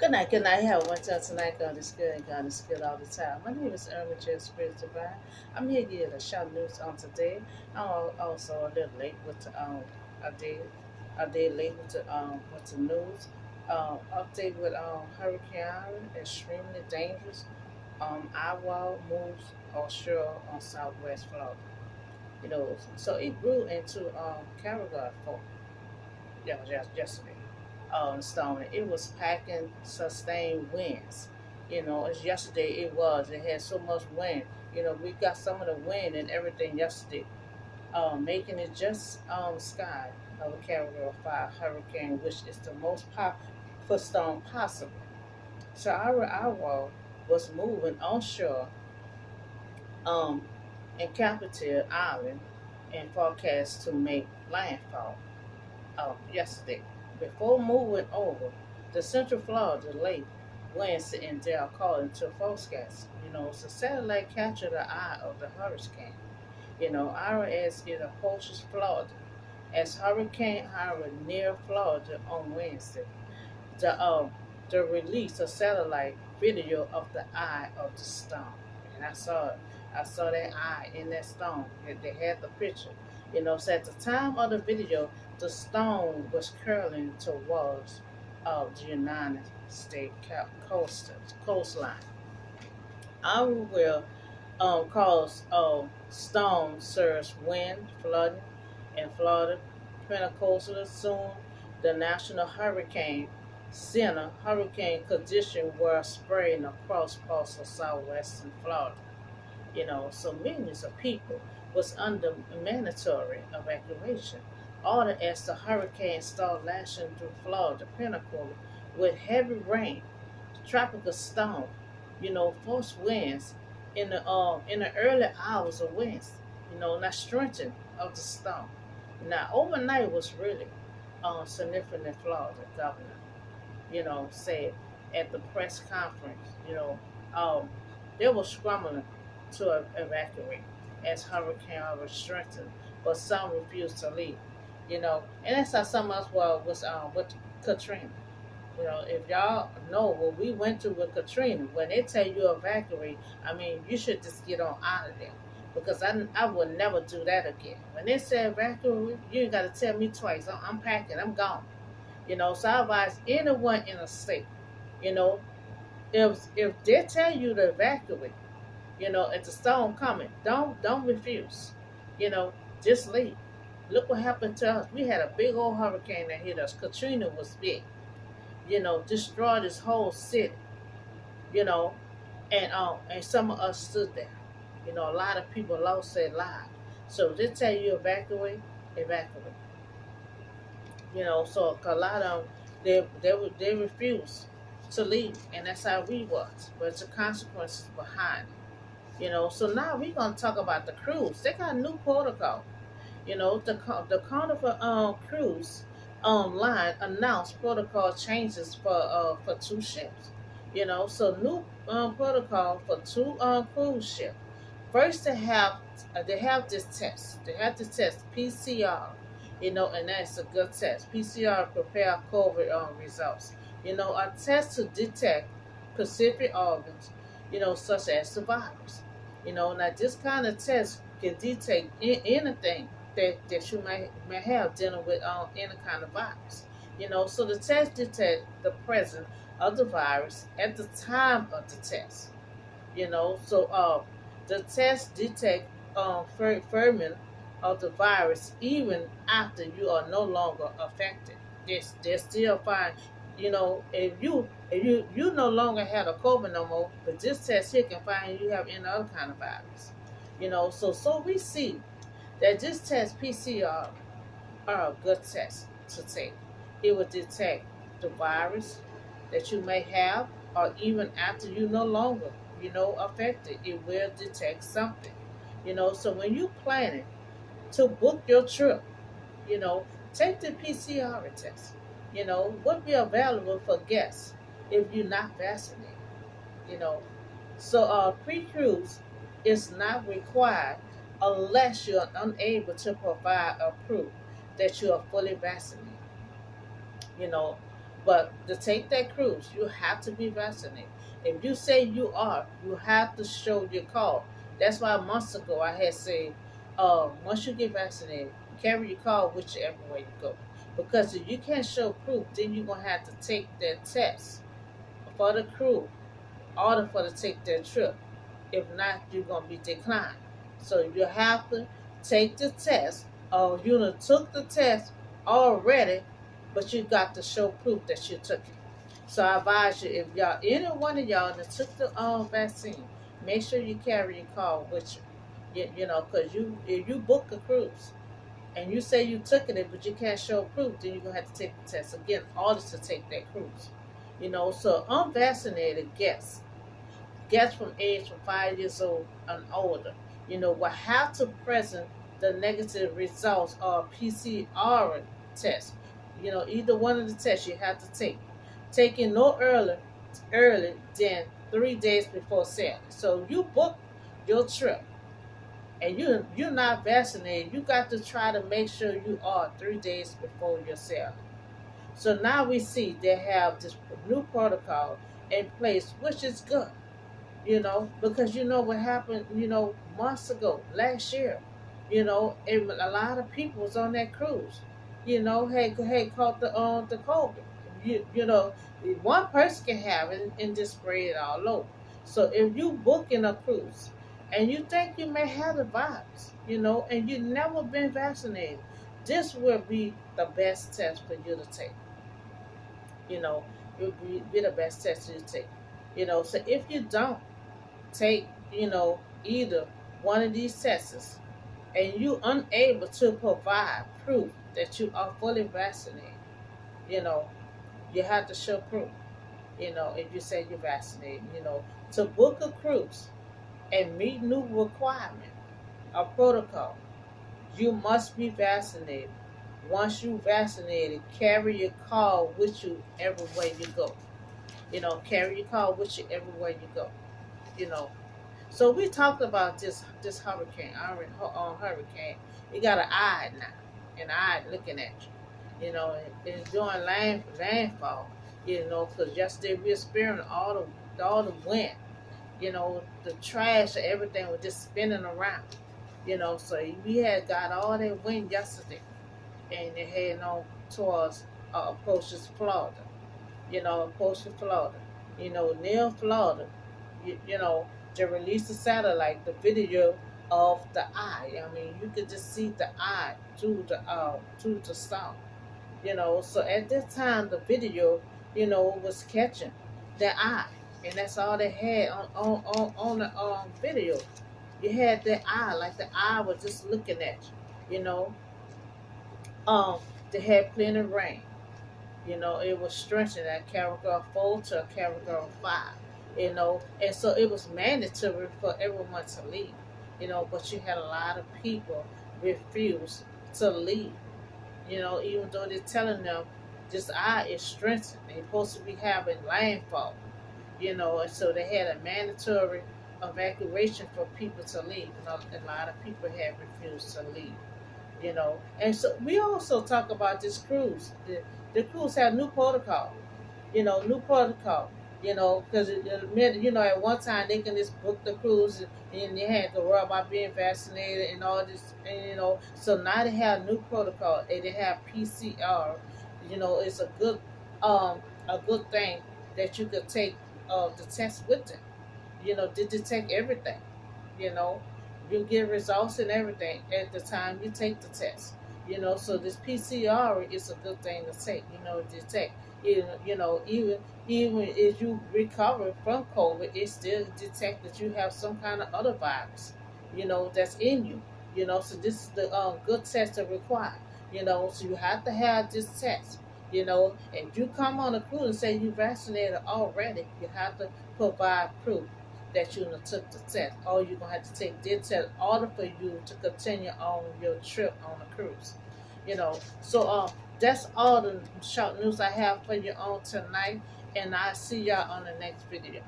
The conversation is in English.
Good night. Have one time tonight. God is good and God is good all the time. My name is Irma J. Spirit Divine. I'm here to give you the short news on today. I'm also a little late with a day late with the news. Update with Hurricane Ian, extremely dangerous. Iowa moves offshore on southwest Florida. So it grew into Carragher for yesterday. Storm. It was packing sustained winds. As yesterday it had so much wind. We got some of the wind and everything yesterday, making it just sky of a Category 5 hurricane, which is the most powerful storm possible. So our was moving onshore um, in Capitol Island and forecast to make landfall yesterday. Before moving over, the Central Florida Lake Wednesday and there according to forecast. So satellite captured the eye of the hurricane. Ira as it approaches Florida. As Hurricane Ira near Florida on Wednesday, the uh, the release of satellite video of the eye of the storm, and I saw it. I saw that eye in that stone. They had the picture. So at the time of the video, the stone was curling towards the United States coastline. I will cause storm surge, wind, flooding in Florida, Pentecostal. Soon, the National Hurricane Center hurricane condition were spreading across parts of southwestern Florida. So millions of people was under mandatory evacuation ordered as the hurricane started lashing through Florida, Pinnacle, with heavy rain, tropical storm, force winds in the early hours of Wednesday, not strengthening of the storm. Now overnight was really significant in Florida, governor, said at the press conference, um, they were scrambling to evacuate as Hurricane was strengthened, but some refused to leave. And that's how some of us was with Katrina. If y'all know what we went through with Katrina, when they tell you evacuate, I mean, you should just get on out of there. Because I would never do that again. When they say evacuate, you ain't got to tell me twice. I'm packing, I'm gone. So I advise anyone in a state, you know, if they tell you to evacuate, it's a storm coming, don't refuse. You know, just leave. Look what happened to us. We had a big old hurricane that hit us. Katrina was big. Destroyed this whole city. You know, and some of us stood there. A lot of people lost their lives. So they tell you evacuate, evacuate. So a lot of them they refuse to leave, and that's how we was. But it's the consequences behind it. So now we're gonna talk about the cruise. They got a new protocol. The Carnival cruise line announced protocol changes for two ships. So new protocol for two cruise ships. First, they have this test. They have to test PCR. And that's a good test. PCR prepare COVID results. A test to detect specific organs. Such as the virus. Now this kind of test can detect anything that you may have dealing with any kind of virus. So the test detect the presence of the virus at the time of the test. So the test detect ferment of the virus even after you are no longer affected. They still find, if you no longer have a COVID no more, but this test here can find you have any other kind of virus. So we see that this test PCR are a good test to take. It will detect the virus that you may have, or even after you no longer, affected, it will detect something. So when you planning to book your trip, you know, take the PCR test. Would be available for guests if you're not vaccinated. You know, so pre-cruise is not required unless you're unable to provide a proof that you are fully vaccinated. You know, But to take that cruise, you have to be vaccinated. If you say you are, you have to show your card. That's why months ago I had said, once you get vaccinated, carry your card with you everywhere you go. Because if you can't show proof, then you're gonna have to take that test for the crew in order for to take that trip. If not, you're gonna be declined. So you have to take the test, or you done took the test already, but you got to show proof that you took it. So I advise you, if y'all, any one of y'all that took the vaccine, make sure you carry your card with you. You know, because if you book a cruise and you say you took it, but you can't show proof, then you're gonna have to take the test again in order to take that cruise. You know, so unvaccinated guests from age from 5 years old and older, will have to present the negative results of PCR test. Either one of the tests you have to take. Taking no early than 3 days before sailing. So you book your trip and you're not vaccinated, you got to try to make sure you are 3 days before your sailing. So now we see they have this new protocol in place, which is good, because what happened, months ago, last year, a lot of people was on that cruise, had caught the COVID. One person can have it and just spread it all over. So if you book in a cruise and you think you may have the virus, and you've never been vaccinated, this will be the best test for you to take. It will be the best test you take. So if you don't take, either one of these tests and you unable to provide proof that you are fully vaccinated, you have to show proof, if you say you're vaccinated, to book a cruise and meet new requirement or protocol, you must be vaccinated. Once you vaccinated, carry your card with you everywhere you go. Carry your card with you everywhere you go. So we talked about this hurricane, hurricane. It got an eye now, an eye looking at you. It's doing landfall. Because yesterday we experienced all the wind. The trash and everything was just spinning around. So we had got all that wind yesterday, and it heading on towards approaches Florida. Approaching Florida. Near Florida. You know, they released the satellite, the video of the eye. I mean, you could just see the eye through the storm. So at this time, the video, was catching the eye, and that's all they had on the video. You had the eye, like the eye was just looking at you. They had plenty of rain. It was stretching at category 4 to a category 5. And so it was mandatory for everyone to leave. But you had a lot of people refuse to leave. Even though they're telling them this eye is strengthened, they're supposed to be having landfall. And so they had a mandatory evacuation for people to leave. A lot of people had refused to leave. And so we also talk about this cruise. The cruise had new protocol. New protocol. Because at one time they can just book the cruise and they had to worry about being vaccinated and all this, and so now they have new protocol and they have PCR. It's a good thing that you could take the test with them. To detect everything. You get results and everything at the time you take the test. So this PCR is a good thing to take. Detect. Even if you recover from COVID, it still detect that you have some kind of other virus. That's in you. So this is the good test to require. So you have to have this test. If you come on a cruise and say you vaccinated already, you have to provide proof that you took the test, or you're gonna have to take this test in order for you to continue on your trip on a cruise. So that's all the short news I have for you on tonight, and I'll see y'all on the next video.